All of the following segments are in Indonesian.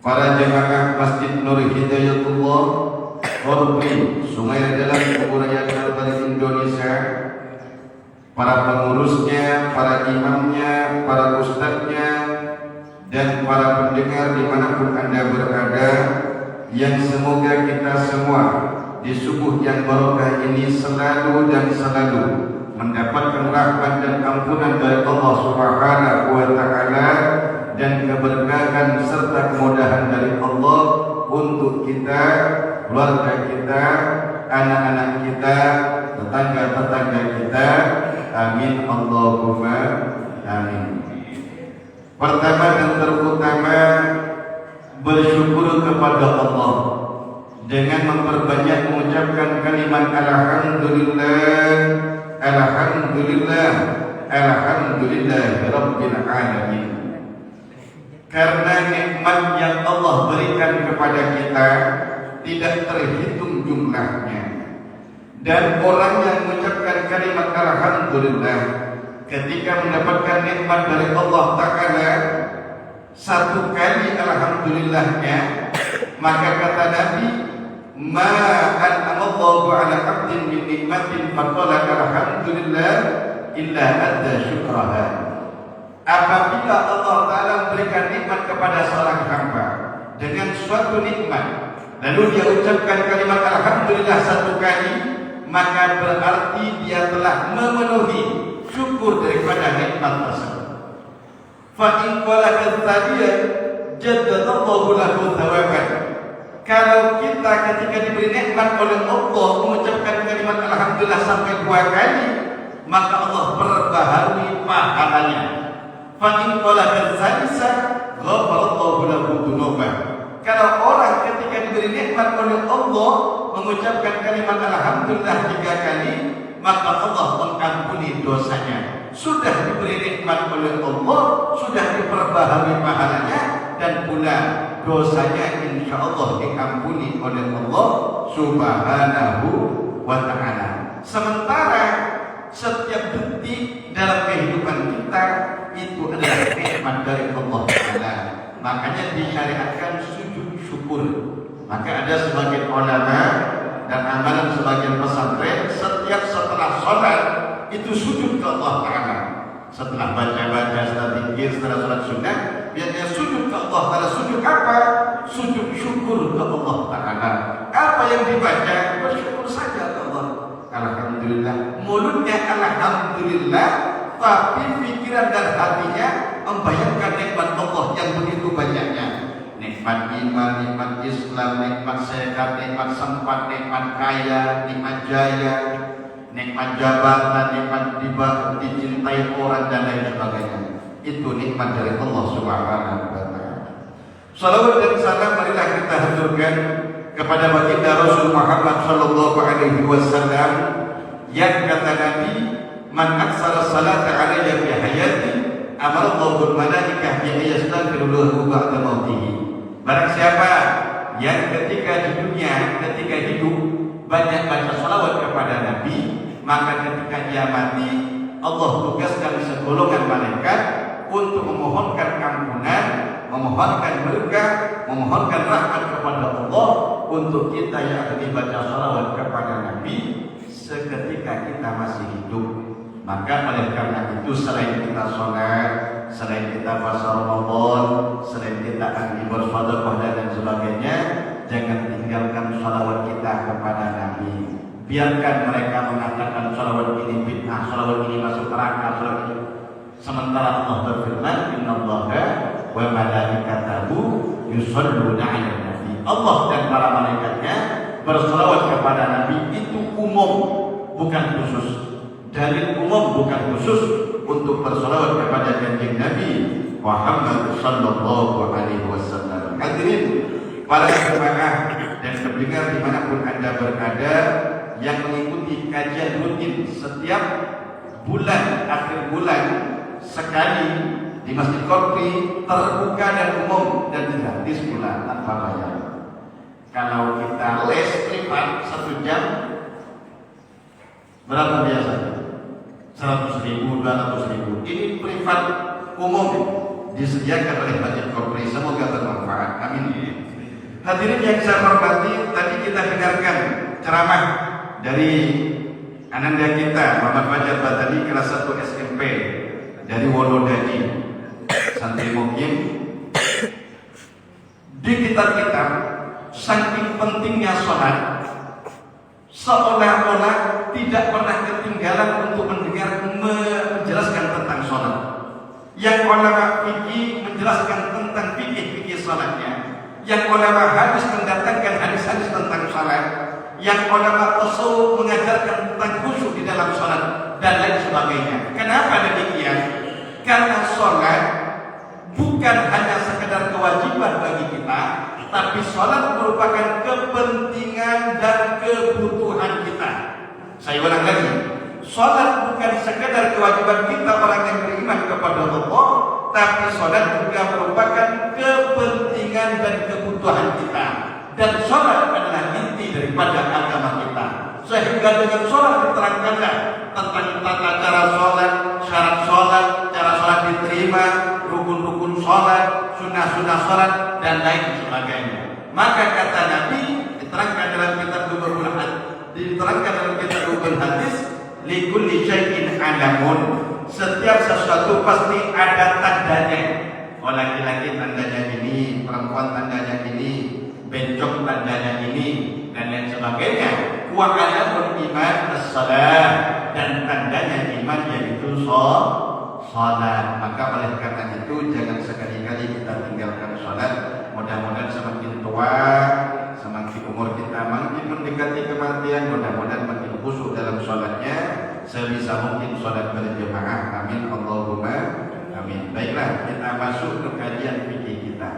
para jemaah Masjid Nur Hidayatullah Korpri Sungai Jalan Kuburaya Kalbar Indonesia, para pengurusnya, para imamnya, para ustadznya, dan para pendengar dimanapun Anda berada, yang semoga kita semua di subuh yang barokah ini selalu dan selalu mendapatkan rahmat dan ampunan dari Allah Subhanahu wa Ta'ala dan keberkahan serta kemudahan dari Allah untuk kita, keluarga kita, anak-anak kita, tetangga-tetangga kita. Amin Allahumma amin. Pertama dan terutama, bersyukur kepada Allah dengan memperbanyak mengucapkan kalimat alhamdulillah, alhamdulillah, alhamdulillah rabbil alamin. Karena nikmat yang Allah berikan kepada kita tidak terhitung jumlahnya. Dan orang yang mengucapkan kalimat alhamdulillah ketika mendapatkan nikmat dari Allah Ta'ala, satu kali alhamdulillahnya, maka kata Nabi, ma an'amallahu ala abdin min nikmatin faqala alhamdulillah illa adda syukraha. Apabila Allah Ta'ala memberikan nikmat kepada seorang hamba dengan suatu nikmat, lalu dia ucapkan kalimat alhamdulillah satu kali, maka berarti dia telah memenuhi syukur daripada nikmat tersebut. Fa in qala kadzaliyan jaddadallahu lahu thawaban. Kalau kita ketika diberi nikmat oleh Allah mengucapkan kalimat alhamdulillah sampai 2 kali, maka Allah perbaharui pahalanya. Fa in qala kadzalisa ghafarallahu lahu dzunuban. Kalau orang ketika diberi nikmat oleh Allah mengucapkan kalimat alhamdulillah 3 kali, maka Allah mengampuni dosanya. Sudah diberi nikmat oleh Allah, sudah diperbaharui pahalanya, dan pula dosanya insya Allah diampuni oleh Allah Subhanahu wa Ta'ala. Sementara setiap detik dalam kehidupan kita itu adalah nikmat dari Allah Ta'ala. Makanya disyariatkan sujud syukur. Maka ada sebagian ulama dan amalan sebagian pesantren, setiap setelah sholat itu sujud ke Allah Ta'ala. Setelah baca-baca, setelah zikir, setelah sholat sunnah, biasanya sujud ke Allah Ta'ala. Sujud apa? Sujud syukur ke Allah Ta'ala. Apa yang dibaca? Bersyukur saja ke Allah. Alhamdulillah. Mulutnya alhamdulillah, tapi pikiran dan hatinya membayangkan nikmat Allah yang begitu banyaknya. Nikmat iman, nikmat Islam, nikmat sehat, nikmat sempat, nikmat kaya, nikmat jaya, nikmat jabatan, nikmat dicintai orang dan lain sebagainya. Itu nikmat dari Allah Subhanahu wa Ta'ala. Salawat dan salam marilah kita haturkan kepada baginda Rasul Muhammad sallallahu alaihi wasallam yang kata Nabi, man aksara salata alayya fi hayati amara Allahul malaikah bi yastaghfiru lahu ba'da mautihi. Barang siapa yang ketika di dunia, ketika hidup banyak baca salawat kepada Nabi, maka ketika dia mati Allah tugaskan segolongan malaikat untuk memohonkan ampunan, memohonkan berkah, memohonkan rahmat kepada Allah untuk kita yang akan dibaca salawat kepada Nabi seketika kita masih hidup. Maka oleh karena itu, selain kita sholat, selain kita puasa Ramadan, selain kita ahli bersedekah dan sebagainya, jangan tinggalkan salawat kita kepada Nabi. Biarkan mereka mengatakan salawat ini bid'ah, salawat ini masuk neraka, salawat ini. Sementara Allah berfirman, innallaha wa malaikatahu yusholluna 'alan nabi. Allah dan para malaikatnya bersalawat kepada Nabi. Itu umum, bukan khusus. Dalil umum bukan khusus untuk bersalawat kepada janji Nabi Muhammad sallallahu alaihi wasallam. Hadirin para jemaah dan pendengar dimanapun Anda berada yang mengikuti kajian rutin setiap bulan, akhir bulan sekali di Masjid Korpri, terbuka dan umum dan gratis pula tanpa bayar. Kalau kita les privat 1 jam berapa biasanya? 100.000, 200.000. Ini privat umum disediakan oleh Masjid Korpri. Semoga bermanfaat. Amin. Hadirin yang saya hormati, tadi kita dengarkan ceramah dari ananda kita Muhammad Fajar Badali kelas 1 SMP dari Wonodadi Santri Mukim. Di kitab-kitab saking pentingnya sholat, seolah-olah tidak pernah ketinggalan untuk menjelaskan tentang sholat. Yang ulama fikih menjelaskan tentang fikih sholatnya, yang ulama hadis mendatangkan hadis-hadis tentang sholat, yang ulama tasawuf mengajarkan tentang khusyuk di dalam sholat dan lain sebagainya. Kenapa demikian? Karena sholat bukan hanya sekedar kewajiban bagi kita, tapi sholat merupakan kepentingan dan kebutuhan kita. Saya ulang lagi, sholat bukan sekedar kewajiban kita orang yang beriman kepada Allah, tapi sholat juga merupakan kepentingan dan kebutuhan kita. Dan sholat adalah inti daripada agama kita. Sehingga dengan sholat diterangkanlah tentang tata cara sholat, syarat sholat, cara sholat diterima, rukun-rukun sholat, sunnah-sunnah sholat, dan lain sebagainya. Maka kata Nabi diterangkan dalam kitab Dubrul Hadis, diterangkan dalam kitab Dubrul Hadis, likulli syai'in alamun. Setiap sesuatu pasti ada tandanya. Oh, laki-laki tandanya ini, perempuan tandanya ini, bencong tandanya ini, dan lain sebagainya. Wa alamun iman as-salat, dan tandanya iman yaitu sholat. Maka oleh karena itu jangan sekali-kali kita tinggalkan sholat. Mudah-mudahan semakin tua, semakin umur kita makin mendekati kematian, mudah-mudahan makin khusyuk dalam sholatnya, sebisa mungkin sholat berjamaah. Amin Allahumma amin. Baiklah, kita masuk ke kajian fikih kita.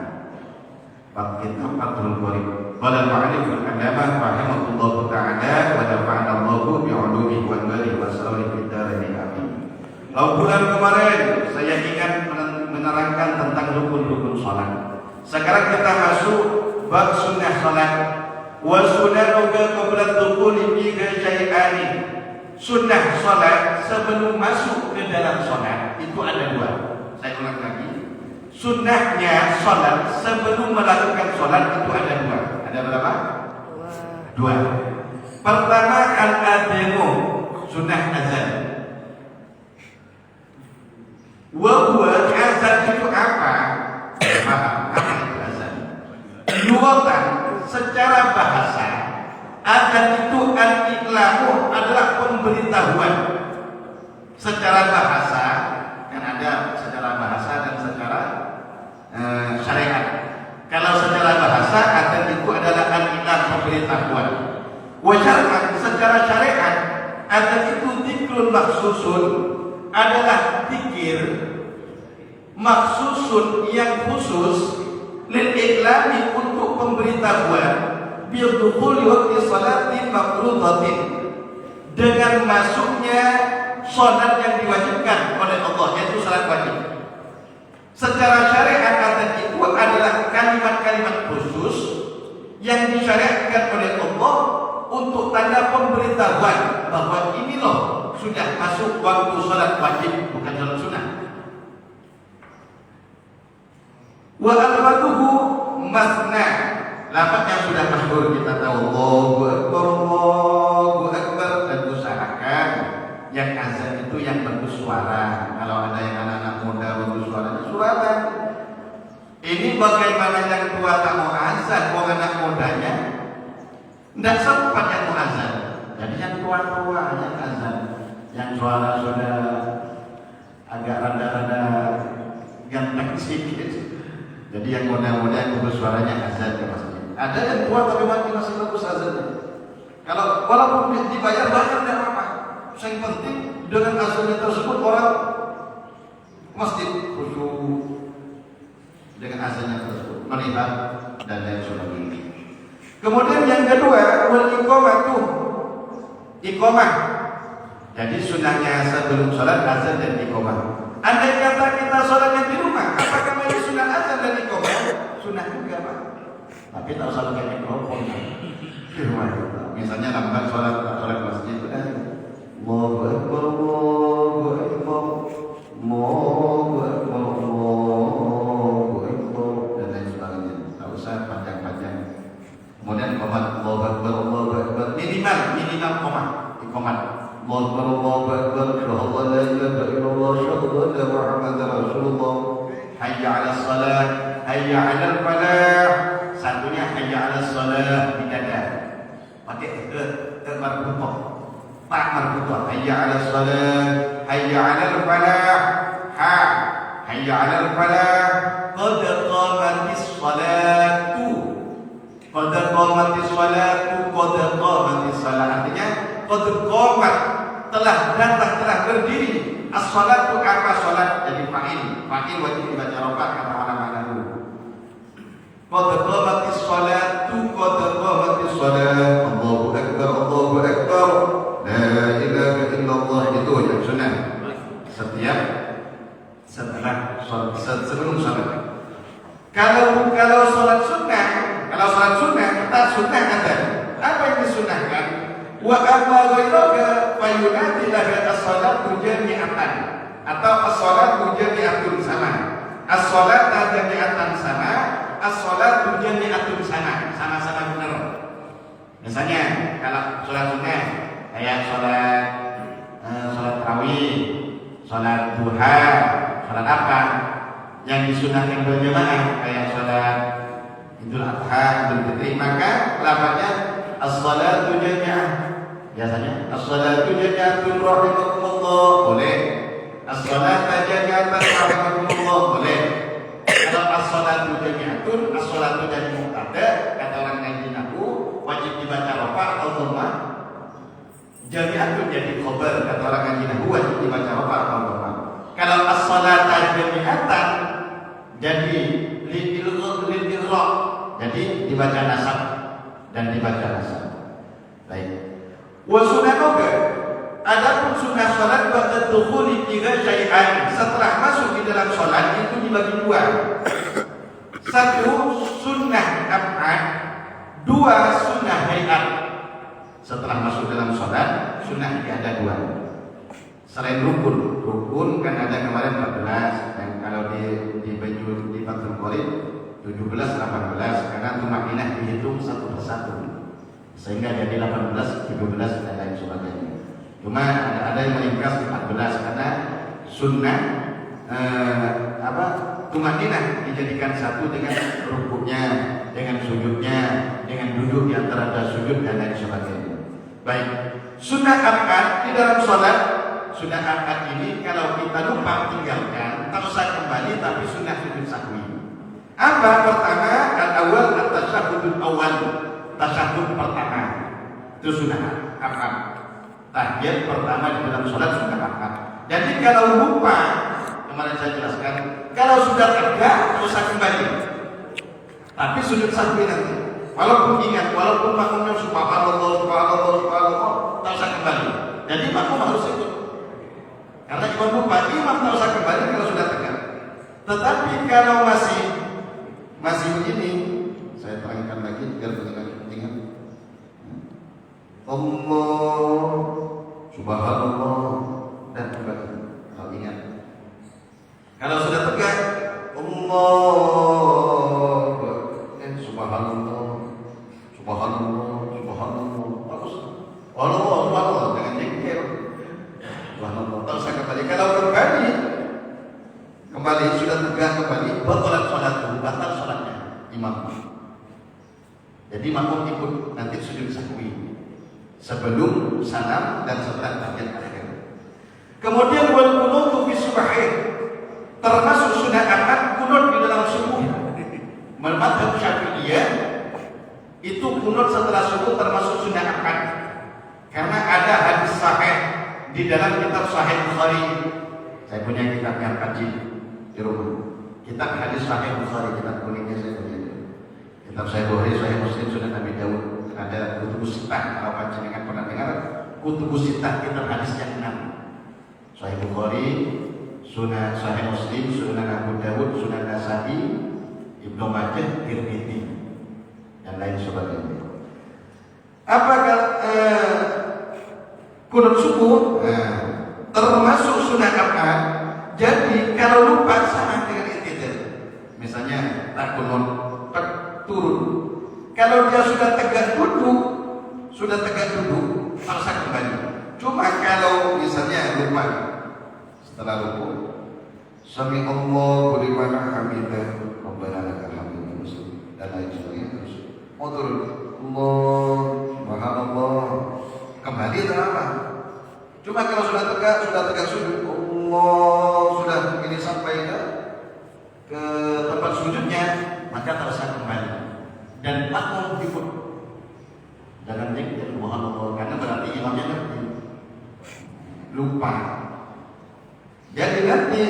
Bab kitab Fathul Qorib. Qala al-mu'allif al-allamah rahimahullahu ta'ala wa nafa'ana Allahu bi'ulumihi wa anwarihi wa sallallahu fid dharain amin. Lalu bulan kemarin saya ingat menerangkan tentang rukun-rukun sholat. Sekarang kita masuk bab sunnah sholat. Wa sunnanuka qabla dukhuli fi syai'ani. Sunnah sholat sebelum masuk ke dalam sholat itu ada dua. Saya ulang lagi. Sunnahnya sholat sebelum melakukan sholat itu ada dua. Ada berapa? Dua. Pertama al-ademu, sunnah azan. Wahua azan itu apa? Apa itu azan? Lughatan, secara bahasa, azan itu al-iqlamu adalah pemberitahuan. Secara bahasa, kan ada secara bahasa dan secara syariat. Kalau secara bahasa, azan itu adalah al-iqlam, pemberitahuan. Wajarkan secara syariat, azan itu dzikrun maksusun, adalah zikir maksusun yang khusus lil iqlami untuk pemberitahuan bil dukhuli waqti salatin mafruḍatin, dengan masuknya salat yang diwajibkan oleh Allah, yaitu salat wajib. Secara syariat azan itu adalah kalimat-kalimat khusus yang disyariatkan oleh Allah untuk tanda pemberitahuan bahwa ini loh sudah masuk waktu salat wajib, bukan salat sunnah. Wa al-faduhu masna, lafaz yang sudah masyhur kita tahu, Allahu Akbar, Allahu Akbar, dan usahakan yang azan itu yang bagus suara. Kalau ada yang anak-anak muda bagus suaranya, suarakan. Ini bagaimana yang tua tak mau azan, mau anak mudanya tidak sempat yang mau azan. Jadi yang tua-tua yang azan, yang suara sudah agak rada-rada ganteng sedikit. Jadi yang muda-muda yang bagus suaranya azan ke masjid. Ada yang tua tapi masih bagus azannya. Kalau walaupun dibayar banyak tidak apa-apa. Yang penting dengan azannya tersebut orang masjid khusyuk dengan azannya tersebut, melihat dan lain sebagainya. Kemudian yang kedua, wal iqamatu, iqamah. Jadi sunnahnya sebelum sholat azan dan iqamah. Andai kata kita sholatnya di rumah, apakah ini sunnah azan dan iqamah? Sunnah juga, Pak. Tapi tak usah pakai mikrofon di rumah kita. Misalnya lakukan sholat masjid itu kan, Allahu Akbar, Allahu Akbar, Allahu Akbar, Allahu Akbar, dan lain sebagainya. Tak usah panjang-panjang. iqamat. Allahu akbar, Allahu akbar. Minimal iqamat. Allahu akbar, Allahu akbar. Syahadu la ilaha illallah, syahadu anna Muhammadar Rasulullah. Hayya 'alas shalah, hayya 'alal falah. Satunya hayya 'alas shalah di dada. Pakai marbutoh. Tak marbutoh. Hayya 'alas shalah, hayya 'alal falah. Ha, hayya 'alal falah. Qad qamatis shalatu. Qad qamatis shalatu, qad qamatis salat. Artinya qad qamat, telah datang, telah berdiri. As-salatu apa salat? Jadi fa'il wajib dibaca rafa kata ulama dulu. Qad qamatis shalatu, qad qamatis salat. Allahu akbar, Allahu akbar. La ilaha illallah. Itu yang sunnah. Setiap setelah sebelum salat. Kalau salat sunnah, kita sunnah ada. Apa yang disunahkan? Wa amma ghairaka fayunadi laha as-salatu jami'atan, atau as-salatu jami'atun sama. As-salatu jami'atan sama, as-salatu jami'atun sama benar. Misalnya kalau salat sunnah kayak salat tarawih, salat duha, salat apa yang disunahkan berjamaah kayak salat Idul Adha, Idul Fitri, maka lafaznya as-salatu jami'ah. Biasanya as-salatu jami'atun rahimakumullah boleh, as-salatu jami'atan rahimakumullah boleh. Kalau as-salatu jami'atun, as-salatu jadi mubtada, kata orang ngaji nahwu wajib dibaca rafa atau dhamma. Jami'atun jadi khabar, kata orang ngaji nahwu wajib dibaca rafa atau dhamma. Kalau as-salatu jami'atan jadi lil-ilgha, jadi dibaca nasab dan dibaca nasab. Baik. Wa sunanuka, adapun sunnah salat ba'da dukhuli tiga syai'an, setelah masuk di dalam salat itu dibagi dua. Satu sunnah af'al, dua sunnah hayat. Setelah masuk dalam salat, sunnah ada dua. Selain rukun kan ada kemarin 14, dan kalau di baju di Fathul Qorib 17, 18, karena tumakinah dihitung satu persatu sehingga jadi 18, 17 dan lain sebagainya. Cuma ada yang meringkas 14 karena sunnah tumakinah dijadikan satu dengan rukunya, dengan sujudnya, dengan duduk di antara sujud dan lain sebagainya. Baik, sunnah akad di dalam sholat. Sunnah akad ini kalau kita lupa tinggalkan, tersah kembali tapi sunnah sujud sahwi. Apa? Pertama, al-awwal at-tasyahudul awal, tasyahud pertama. Itu sunnah akad. Tahiyat pertama di dalam sholat sunnah akad. Jadi kalau lupa, kemarin saya jelaskan, kalau sudah tegak tersah kembali. Tapi sujud sahwi nanti. Walaupun ingat, walaupun makmumnya subhanallah, tersah kembali. Jadi makmum harus ikut. Karena imam lupa, imam tersah kembali kalau sudah tegak. Tetapi kalau masih begini, saya terangkan lagi biar pendengar ingat. Allah, subhanallah, dan sebagainya. Kalau ingat. Kalau sudah tegak, Allah, subhanallah, bagus. Allah, jangan jengkel. Subhanallah, tersah kembali. Kalau kembali sudah tegak kembali, batal sholatnya imam. Jadi makmum ikut nanti sujud sahwi sebelum salam dan setelah tahiyat akhir. Kemudian wal qunutu fi subhi, termasuk sunnah akad kunut di dalam subuh. Mazhab Syafi'iyah itu kunut setelah subuh termasuk sunnah akad. Karena ada hadis sahih di dalam kitab Sahih Bukhari. Saya punya kitabnya kaji di rumah. Kitab hadis Sahih Bukhari, kitab kuningnya saya punya. Kitab Sahih Bukhari, Sahih Muslim, Sunan Abi Dawud. Ada kutubus sittah, kalau panjenengan pernah dengar kutubus sittah kitab hadis yang 6. Sahih Bukhari, Sunan Sahih Muslim, Sunan Abu Dawud, Sunan Nasa'i, Ibnu Majah, Tirmidzi, dan lain sebagainya. Apakah kunut subuh termasuk sunnah akad? Jadi kalau lupa sama dengan i'tidal. Misalnya tak kunut turun Kalau dia sudah tegak duduk, terasa kembali. Cuma kalau misalnya lupa setelah ruku, sami Allahu liman hamidah, Rabbana lakal hamdu dan lain sebagainya terus. Mau turun, Allah, kembali atau apa? Cuma kalau sudah tegak sujud, Allah sudah ini sampai ke tempat sujudnya, maka terasa kembali dan makmum ikut. Jangan dikit Allah, karena berarti imamnya ngerti. Lupa. Jadi nanti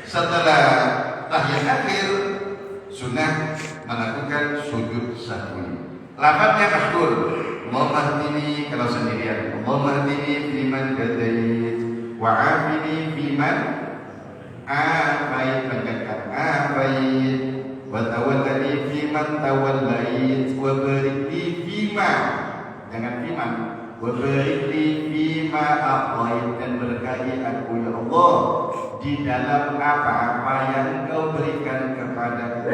setelah tahiyat akhir sunnah melakukan sujud sahwi. Lafadznya masyhur. Allahumma hdini kalau sendirian. Allahumma hdini fiman hadait wa afini fiman afait, panjangkan afait, wa tawallani fiman tawallait, wa barik li fima, jangan fiman, wa barik li fima a'tait, dan berkahi aku ya Allah di dalam apa-apa yang Engkau berikan kepadaku.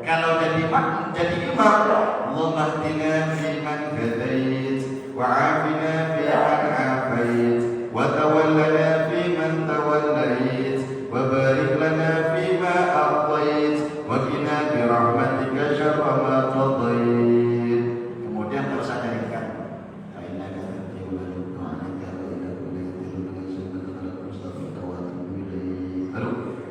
Kalau jadi imam, Allahumma hdina fiman hadait wa afina fiman afait wa tawallana fiman tawallait wa barik lana fima a'tait wa qina bi rahmatika syarra ma qadait. Kemudian terus ada ikan.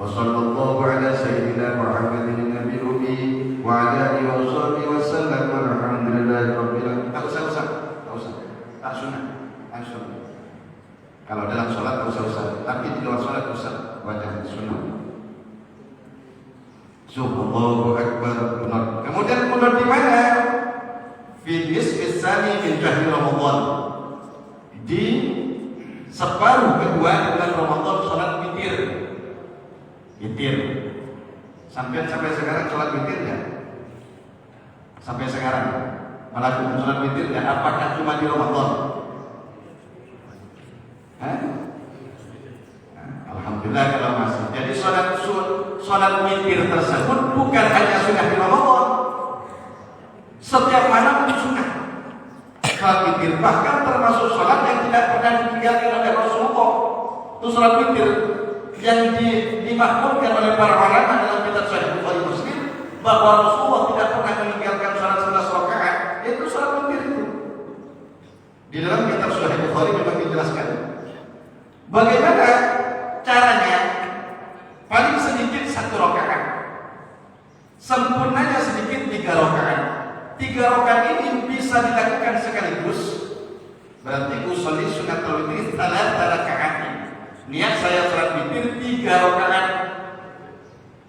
Wa sallallahu ala sayyidina Muhammadin nabiyil ummi wa ala alihi wa sahbihi wa sallam walhamdulillahi rabbil alamin. Tak usah. Tak sunnah. Langsung. Kalau dalam sholat tak usah. Tapi di luar sholat usah. Wajah sunnah. Allahu akbar. Kemudian kunut di mana? Fi nisfis tsani min syahri Ramadan. Di separuh kedua bulan Ramadan sholat witir. Sampai sekarang sholat witir ya? Sampai sekarang melakukan sholat witir ya? Apakah cuma di Ramadan? Alhamdulillah kalau masih. Jadi sholat witir tersebut bukan hanya sunnah di Ramadan. Setiap malam itu sunnah. Sholat witir bahkan termasuk sholat yang tidak pernah ditinggalkan oleh Rasulullah. Itu sholat witir yang dimakmurkan oleh para ulama dalam kitab Sahih Bukhari Muslim, bahwa Rasulullah tidak pernah meninggalkan salat 11 rakaat, yaitu salat witir itu. Di dalam kitab Sahih Bukhari memang dijelaskan bagaimana caranya. Paling sedikit 1 rakaat, sempurnanya sedikit 3 rakaat. 3 rakaat ini bisa dilakukan sekaligus. Berarti usolli sunnatul witir 3 rakaat. Niat saya salat witir 3 rakaat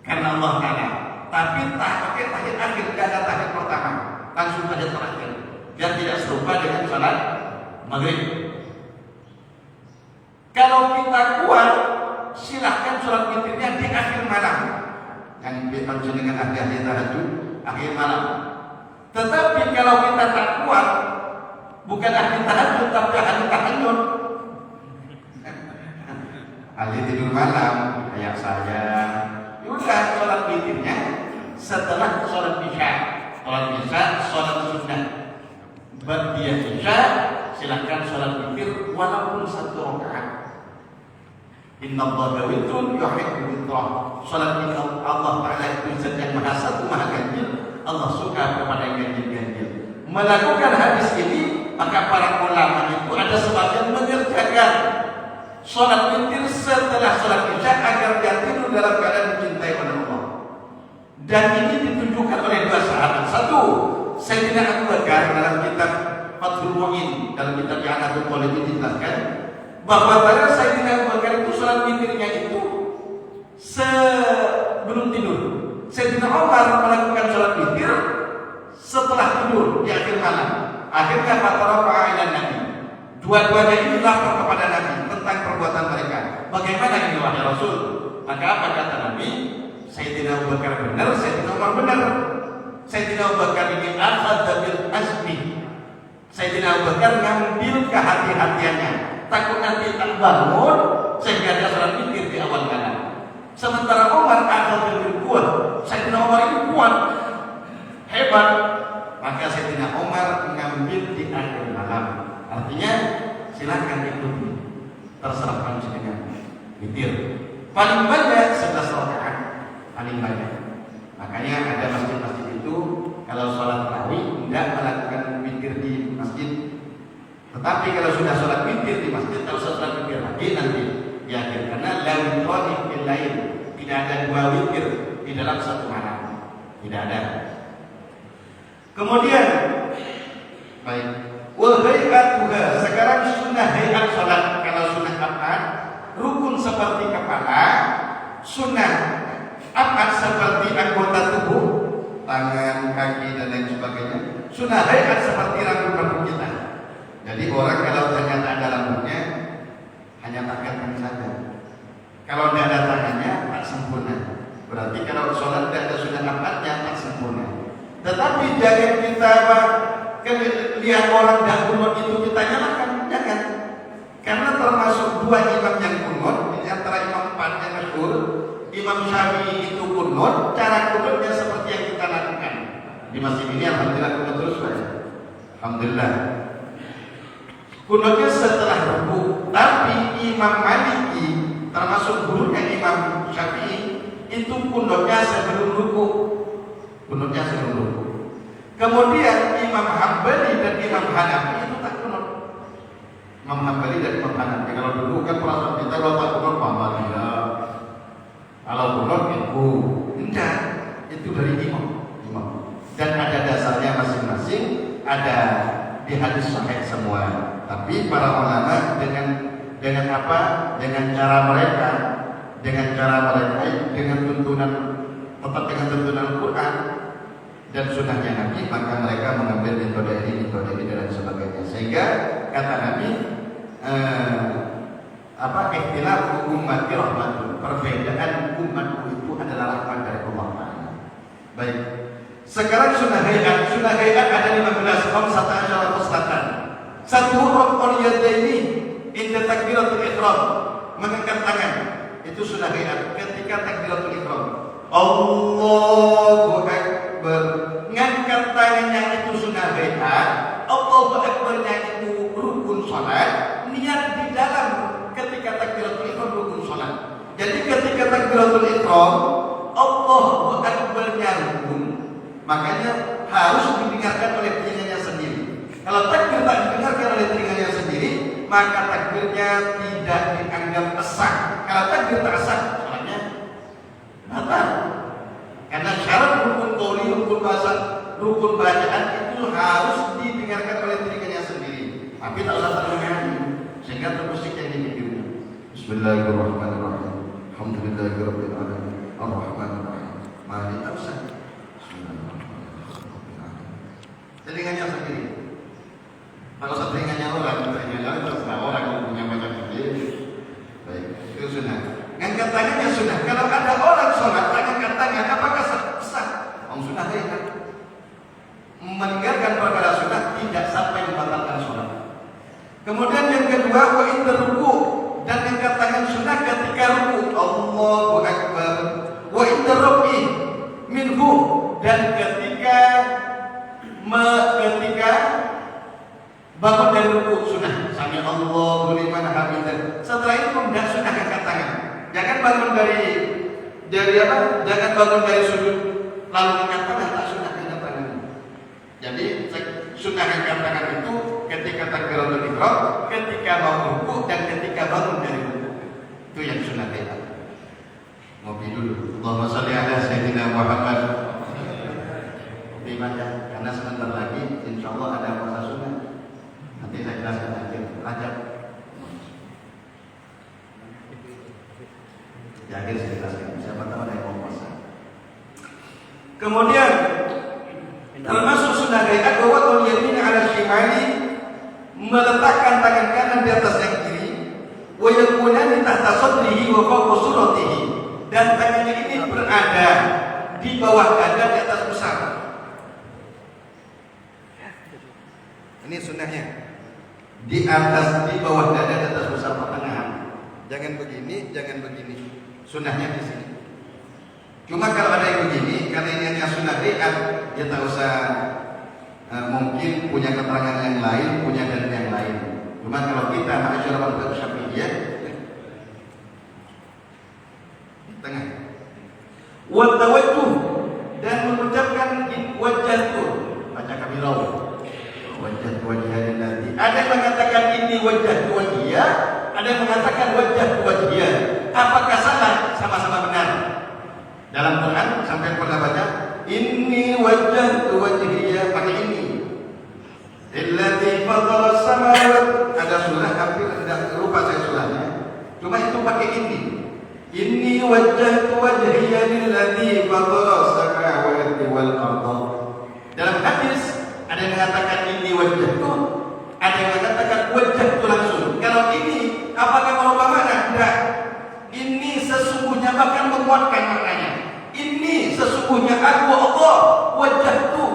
karena Allah Ta'ala. Tapi tak pakai tahiyat akhir, tidak ada tahiyat pertama, langsung tahiyat terakhir. Biar tidak serupa dengan salat maghrib. Kalau kita kuat, silahkan salat witirnya di akhir malam. Yang dimaksud dengan ahli-ahli tahajud, akhir malam. Tetapi kalau kita tak kuat, bukan ahli tahajud tapi ahli tahajud, ahli tidur malam kayak saya, yaudah sholat witirnya setelah sholat isya. Sholat isya, sholat sunnah. Ba'diyah isya, silahkan sholat witir walaupun 1 rakaat. Inna Allaha witrun yuhibbul witra. Sholat Allah Ta'ala itu zat yang maha satu, maha ganjil. Allah suka kepada yang ganjil-ganjil. Melakukan hadis ini, maka para ulama itu ada sebagian mengerjakan sholat witir setelah sholat isya agar dia tidur dalam keadaan dicintai oleh Allah. Dan ini ditunjukkan oleh 2 sahabat. 1, Sayyidina Abu Bakar dalam kitab Fathul Mu'in, dalam kitab I'anatul Talibin dijelaskan bahwa pada Sayyidina Abu Bakar itu sholat witirnya itu sebelum tidur. Sayyidina Umar melakukan sholat witir setelah tidur di akhir malam. Akhirnya fatarafa'a ila Nabi. Dua-duanya ini lapor kepada Nabi tentang perbuatan mereka. Bagaimana ini wahai Rasul? Maka apa kata Nabi? Sayyidina Abu Bakar benar, Sayyidina Umar benar. Sayyidina Abu Bakar ini akhadha bil azmi. Sayyidina Abu Bakar ngambil kehati-hatiannya. Takut nanti tak bangun sehingga dia sholat witir di awal malam. Sementara Umar akhadha bil quwwah. Sayyidina Umar itu kuat, hebat. silakan ikuti, terserah kamu dengan witir. Paling banyak 11 rakaat, paling banyak. Makanya ada masjid-masjid itu kalau sholat tarawih tidak melakukan witir di masjid. Tetapi kalau sudah sholat witir di masjid, tak usah sholat witir lagi nanti di akhir, karena la witrani fil lail, tidak ada 2 witir di dalam satu malam, tidak ada. Kemudian baik, wal hayatuha, sekarang sunnah hayat sholat. Kalau sunnah apaan? Rukun seperti kepala, sunnah apaan seperti anggota tubuh, tangan, kaki dan lain sebagainya. Sunnah hayat seperti rambut-rambut kita. Jadi orang kalau ternyata ada rambutnya, hanya takkan saja. Kalau tidak ada tangannya, tak sempurna. Berarti kalau sholat tidak ada sunnah apatnya, tak sempurna. Tetapi jangan kita lihat orang dan kunut itu kita nyalakan, jangan. Karena termasuk 2 imam yang kunut, di antara imam 4 yang masyhur, Imam Syafi'i itu kunut, cara kunutnya seperti yang kita lakukan di masjid ini. Alhamdulillah kunut terus ya. Alhamdulillah. Kunutnya setelah ruku, tapi Imam Maliki termasuk gurunya Imam Syafi'i itu kunutnya sebelum ruku. Kunutnya sebelum ruku. Kemudian Imam Hambali dan Imam Hanafi itu tak kunut. Imam Hambali dan Imam Hanafi, kalau dulu kan perasaan kita kalau tak kunut ya. Kalau kunut itu enggak, itu dari imam. Dan ada dasarnya masing-masing, ada di hadis sahih semua. Tapi para ulama dengan apa? Dengan cara mereka, dengan tuntunan, tetap dengan tuntunan Quran dan sunnahnya Nabi, maka mereka mengambil metode ini dan sebagainya. Sehingga kata Nabi, ikhtilaf ummati rahmatun, perbedaan umatku itu adalah rahmat dari Allah Taala. Baik. Sekarang sunnah hayat ada 15 15 khuslatan. Satu raf'ul yadaini inda takbiratul ihram, mengangkat tangan. Itu sunnah hayat ketika takbiratul ihram. Allahu akbar. Ngangkat tangannya itu sunnah hayat. Allahu akbarnya itu rukun salat. Niat di dalam ketika takbiratul ihram rukun salat. Jadi ketika takbiratul ihram Allahu akbarnya rukun, makanya harus didengarkan oleh telinganya sendiri. Kalau takbir tak didengarkan oleh telinganya sendiri, maka takbirnya tidak dianggap sah. Kalau takbir tak sah, soalnya batal. Karena syarat rukun qauli, rukun bacaan itu harus didengarkan oleh telinganya sendiri. Tapi tak usah terdengar, sehingga termusik yang dipikirnya. Bismillahirrahmanirrahim. Alhamdulillahirabbil alamin. Arrahmanirrahim. Maliki yaumiddin. Telinganya sendiri. Kalau telinganya orang, terserah orang yang punya banyak sendiri. Baik, itu sunnah. Ngangkat tangannya sunnah. Kalau ada orang sholat angkat tangan, apakah sah? Sunnah ya kan? Meninggalkan perkara sunnah tidak sampai membatalkan sholat. Kemudian yang kedua, wa inda ruku, dan angkat tangan sunnah ketika ruku. Allahu akbar. Wa inda rafi minhu, dan ketika bangun dari ruku sunnah. Sami Allahu liman hamidah. Setelah itu tidak sunnah angkat tangan. Jangan bangun dari apa? Jangan bangun dari sujud lalu angkat tangan, tak sunnah angkat tangan. Jadi sunnah angkat tangan itu ketika takbiratul ihram, ketika mau ruku dan ketika bangun dari ruku. Itu yang sunnah kita. Ngopi dulu. Allahumma shalli ala sayyidina Muhammad. Dibaca karena sebentar lagi insya Allah ada puasa sunnah. Nanti saya jelaskan akhir Rajab. Di akhir saya jelaskan siapa tahu ada yang mau puasa. Kemudian termasuk sunnah hayat bahwa yamin ala shimali, meletakkan tangan kanan di atas yang kiri, wa yakunani tahta sadrihi wa fawqa suratihi, dan tangannya ini berada di bawah dada di atas pusar. Ini sunnahnya. Di bawah dada di atas pusar pertengahan. Jangan begini, jangan begini. Sunnahnya di sini. Cuma kalau ada yang begini, karena ini hanya sunnah hayat, dia tak usah mungkin punya keterangan yang lain, punya dalil yang lain. Cuma kalau kita ma'asyar mazhab Syafi'iyah di tengah. Wa tawajjuh, dan mengucapkan wajhatu, baca kabirau. Wajhatu wajhiya nanti. Ada yang mengatakan ini wajhatu wajhiya, ada yang mengatakan wajhatu wajhiya. Apakah salah? Sama-sama benar. Dalam Quran sampai pernah baca inni wajhatu wajhiya pakai ini. Illati fadhara samawati, ada surah hampir tidak lupa saya surahnya. Cuma itu pakai ini. Inni wajjahtu wajhiya lillati fatara samawati wal ardh. Dalam hadis ada yang mengatakan inni wajjahtu, ada yang mengatakan wajjahtu langsung. Kalau ini apakah merubah makna? Tidak. Ini sesungguhnya bahkan menguatkan maknanya. Ini sesungguhnya aku Allah wajjahtu,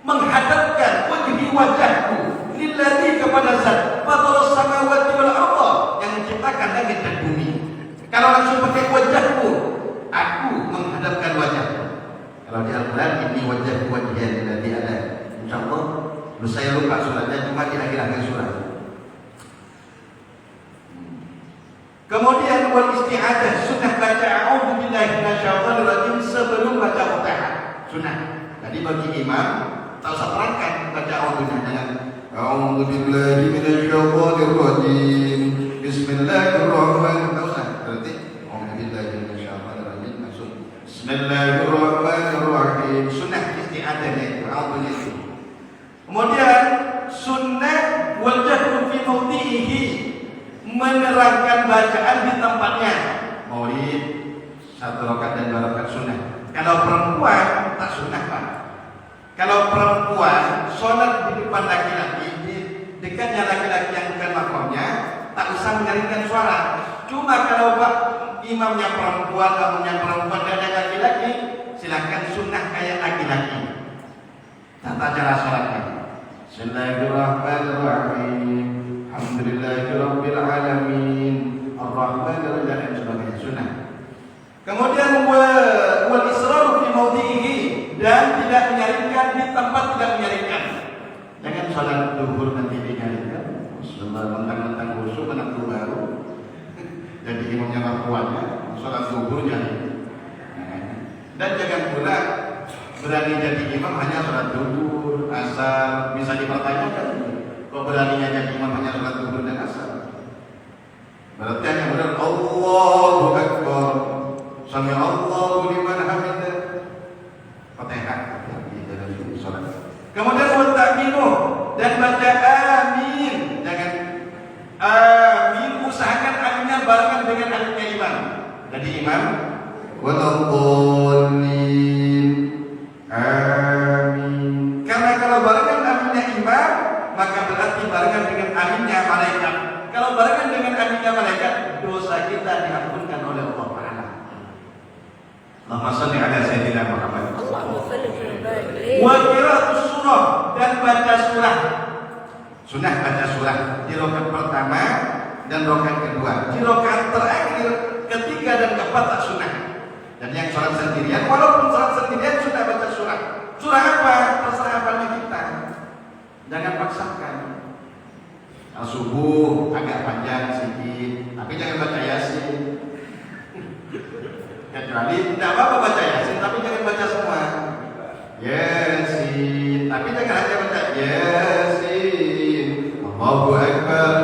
menghadapkan wajahku lillati kepada zat fatara samawati wal ardh, yang menciptakan langit dan bumi. Kalau langsung pakai wajahku, aku menghadapkan wajahku. Kalau di Al-Quran ini wajahku wajhiya lillati ada. Insyaallah saya lupa suratnya, cuma di akhir-akhir surat. Kemudian wal isti'adzah, sunnah baca a'udzu billahi minasyaitonir rajim sebelum baca Fatihah. Sunnah. Jadi bagi imam tak usah terangkan baca a'udzunya, jangan a'udzu billahi minasyaitonir rajim bismillahirrahmanirrahim, tak usah. Berarti a'udzu billahi minasyaitonir rajim langsung bismillahirrahmanirrahim. Sunnah isti'adzahnya itu a'udzunya itu. Kemudian sunnah wajhatu fi mawdi'ihi, menerangkan bacaan di tempatnya. Maulid 1 rakaat dan 2 rakaat sunnah. Kalau perempuan tak sunnah, Pak. Kalau perempuan sholat di depan laki-laki, di dekatnya laki-laki yang bukan makamnya, tak usah menyaringkan suara. Cuma kalau Pak imamnya perempuan, makmumnya perempuan, dan ada laki-laki, silakan sunnah kayak laki-laki. Tata cara sholatnya. Bismillahirrahmanirrahim. Alhamdulillahirabbil alamin. Ar-Rahmanir Rahim dan sebagainya, sunnah. Kemudian wal israru fi mawdi'ihi, dan tidak menyaringkan di tempat tidak menyaringkan. Jangan sholat zuhur nanti dinyarikan. Bismillah, mentang-mentang khusyuk anak baru. Jadi imamnya mertuanya sholat zuhur nyanyi. Dan jangan pula berani jadi imam hanya sholat zuhur, asar, bisa dipertanyakan. Kok beraninya jadi imam hanya sholat zuhur dan asar? Berarti hanya benar Allahu Akbar, sami Allahu liman hamidah, Fatihah di dalam sholat. Kemudian wattaqinu, dan baca amin. Jangan amin, usahakan aminnya barengan dengan aminnya imam. Jadi imam waladhdallin amin. Karena kalau barengan aminnya imam, maka berarti barengan dengan aminnya malaikat. Kalau barengan dengan aminnya malaikat, dosa kita diampunkan oleh Allah Taala. Allahumma shalli ala sayyidina Muhammad. Wa qira'atus surah, dan baca surah. Sunnah baca surah di rakaat pertama dan rakaat kedua. Di rakaat terakhir, ketiga dan keempat tak sunnah. Dan yang sholat sendirian, walaupun sholat sendirian sudah baca surah. Surah apa? Terserah hafalnya kita. Jangan paksakan. Subuh agak panjang sedikit, tapi jangan baca Yasin. Kecuali tidak apa-apa baca Yasin, tapi jangan baca semua. Yasin, tapi jangan hanya baca Yasin. Allahu Akbar.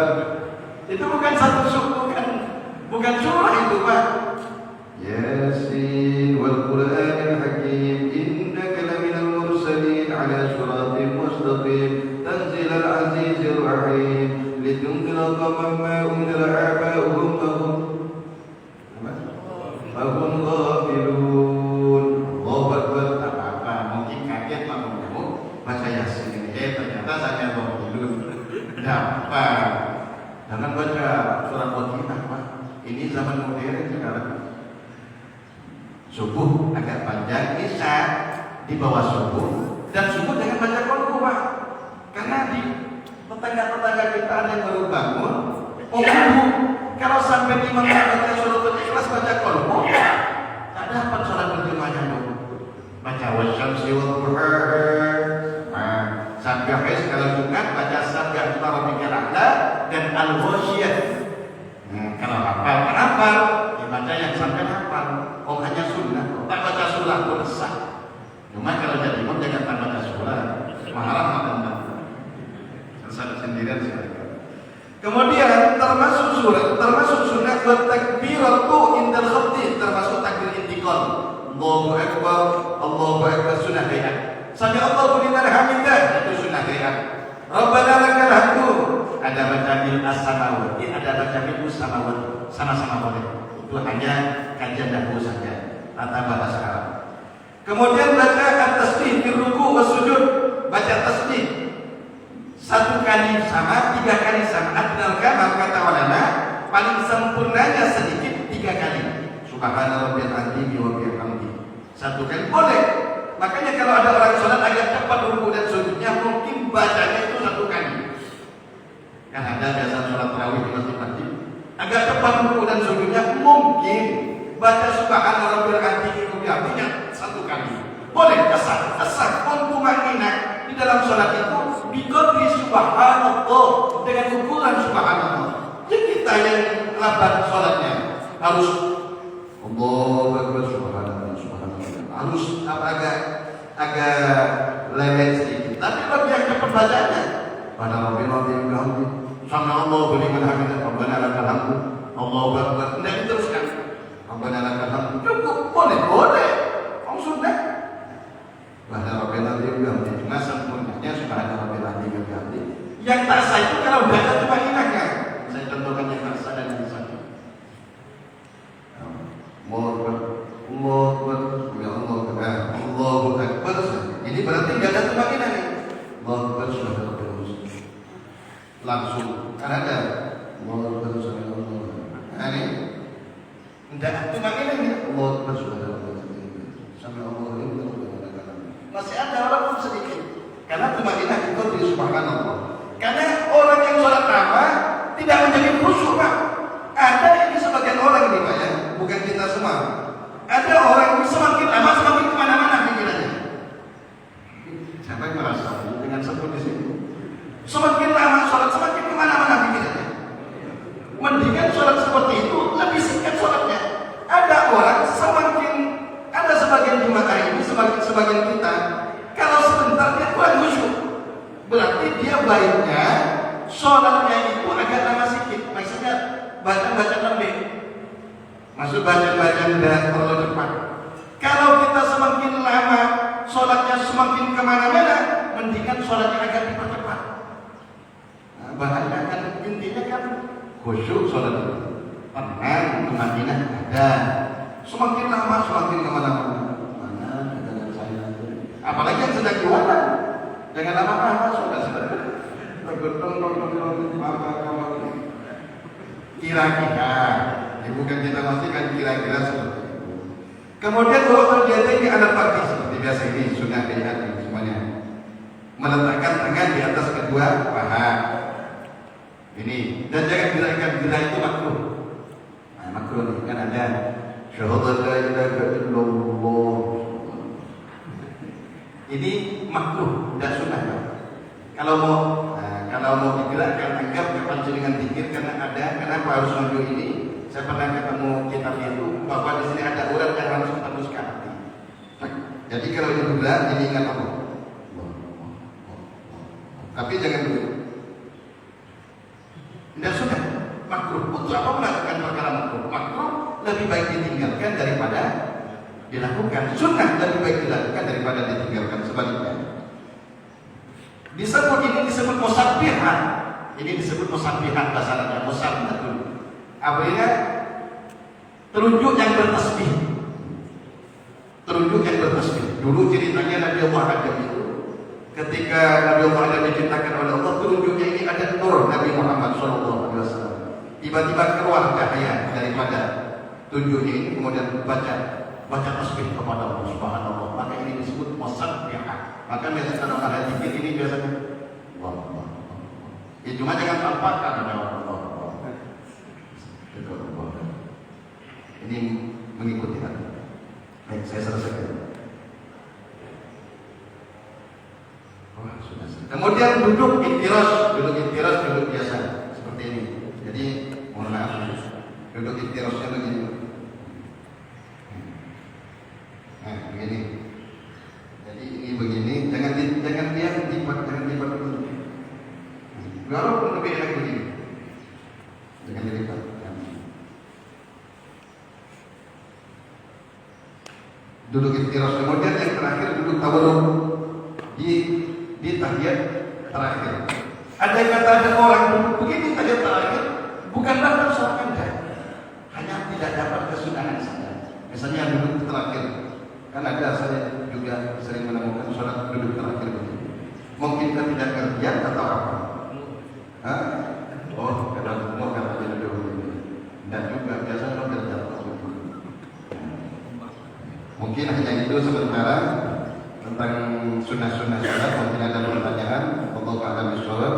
Itu bukan satu suku, bukan surah itu, Pak. Yasin wal Qur'anil Hakim, innaka laminal mursalin ala siratin mustaqim, tanzilal azizir rahim, litunzira qauman ma unzila aba'uhum fahum ghafilun. Allahu Akbar. Tak apa-apa, mungkin kaget kamu baca Yasin ini. Ternyata saya ghafilun. Tidak apa. Jangan baca surah Al-Fatihah, Pak. Ini zaman modern sekarang. Subuh agak panjang, Isya di bawah subuh, dan subuh jangan baca Qul, Pak. Karena di tetangga-tetangga kita ada yang baru bangun, kalau sampai imam baca suratul Ikhlas baca Qul, tak dapat sholat berjamaahnya dong. Baca wasyamsi wal duha. Sabbih kalau Jumat baca sabbih rabbikal a'la, itu sah. Cuma kalau jadi imam jangan tambah surah. Maharam makan selesai sendirian silakan. Kemudian termasuk sunnah bertakbiratu indal khatti, termasuk takbir intiqal. Allahu akbar sunnah hayat. Sami Allahu liman hamidah, itu sunnah hayat. Rabbana lakal hamdu, ada baca bil as-samawati, ada baca bil samawati, sama-sama boleh. Itu hanya kajian dahulu saja tata bahasa Arab. Kemudian baca at-tasbih fi ruku' was sujud, baca tasbih 1 kali sama, 3 kali sama. Adnal kamal kata ulama, paling sempurnanya sedikit 3 kali. Subhana rabbiyal azim wa bihamdi. 1 kali boleh. Makanya kalau ada orang sholat agak cepat ruku dan sujudnya, mungkin bacanya itu 1 kali. Kan ada biasa sholat tarawih di masjid-masjid, agak cepat ruku dan sujudnya, mungkin baca subhana rabbiyal azim wa bihamdinya 1 kali. Boleh, asal untuk makina di dalam sholat itu biqadri subhanallah, dengan ukuran subhanallah. Jadi kita yang lambat sholatnya harus Allahu akbar subhanallah, harus agak lewat sedikit. Tapi bagi yang cepat bacanya, pada rabbil azim bihamdi, subhanallah liman hamidah, rabbana lakal hamdu, Allahu akbar. Tidak diteruskan. Rabbana lakal hamdu. Cukup, boleh. Sudah. Pada rabbil azim bihamdi, cuma sempurnanya subhanallah rabbil azim bihamdi. Yang tak sah itu kalau baca cuma ingatkan. Saya contohkan yang tak sah dan yang sah. Allahu akbar. Ini berarti enggak ada tumakinah nih. Allahu akbar langsung. Kan ada Allahu akbar subhanallah. Ini enggak tumakinah nih. Allahu akbar subhanallah. Sampai Allah ini masih ada walaupun sedikit. Karena tumakinah itu di subhanallah. Karena orang yang sholat lama tidak menjadi khusyuk, Pak. Ada ini sebagian orang ini, Pak, ya, bukan kita semua. Ada orang yang semakin lama semakin kemana-mana pikirannya. Siapa yang merasa dengan sebut di sini? Semakin lama sholat semakin kemana-mana pikirannya. Mendingan sholat seperti itu lebih singkat sholatnya. Ada orang ada sebagian jemaah ini, sebagian kita, kalau sebentar dia kurang khusyuk, berarti dia baiknya sholatnya itu agak lama sedikit. Maksudnya baca lembek. Maksud bacaan dan terlalu cepat. Kalau kita semakin lama sholatnya semakin kemana-mana, mendingan sholatnya agak dipercepat. Nah, bahaya kan, intinya kan khusyuk sholat itu. Tenang, tumakinah ada. Semakin lama semakin kemana-mana. Mana dengan saya? Apalagi yang sedang jualan, jangan lama-lama sudah. Kira-kira. Bukan kita pastikan kira-kira seperti itu. Kemudian bahwa terjadi ini ada pagi seperti biasa ini sudah dilihat semuanya. Meletakkan tangan di atas kedua paha. Ini dan jangan gerak itu makruh. Nah, makruh ini kan ada syahada la ilaha illallah. Ini makruh, tidak sunnah. Kalau mau digerakkan anggap kepancingan dikir karena kenapa harus maju ini? Saya pernah ketemu kitab itu bahwa di sini ada urat yang harus teruskan. Jadi kalau ini berat, ini ingat apa? Tapi jangan begitu. Tidak sudah makruh. Untuk apa melakukan perkara makruh? Makruh lebih baik ditinggalkan daripada dilakukan. Sunnah lebih baik dilakukan daripada ditinggalkan. Sebaliknya. Ini disebut musabbihan. Ini disebut musabbihan bahasa Arabnya, musabbihatun. Artinya telunjuk yang bertasbih. Dulu ceritanya Nabi Allah Adam itu, ketika Nabi Allah Adam diciptakan oleh Allah, telunjuknya ini ada nur Nabi Muhammad SAW. Tiba-tiba keluar cahaya daripada tunjuknya ini, kemudian baca tasbih kepada Allah Subhanallah. Maka ini disebut musabbihah. Maka biasanya kalau ada zikir ini biasanya Allah. Ya cuma jangan tampakkan Allah. Ini mengikuti hati. Baik, saya selesaikan. Sudah. Kemudian duduk iktiras, duduk biasa seperti ini. Jadi mohon maaf, duduk iktirasnya begini. Nah, begini. duduk iftiras, kemudian yang terakhir duduk tawarruk di tahiyat terakhir. Ada yang kata ada orang duduk begitu tahiyat terakhir bukanlah kerusakan, hanya tidak dapat kesudahan saja. Misalnya yang duduk terakhir, kan ada saya juga sering menemukan sholat duduk terakhir begitu. Mungkin kita tidak kerja atau apa? Hah? Oh, karena semua katanya duduk begini. Dan juga biasa kalau kerja mungkin hanya itu sementara tentang sunnah-sunnah sholat. Mungkin ada pertanyaan. Allah a'lam bishawab.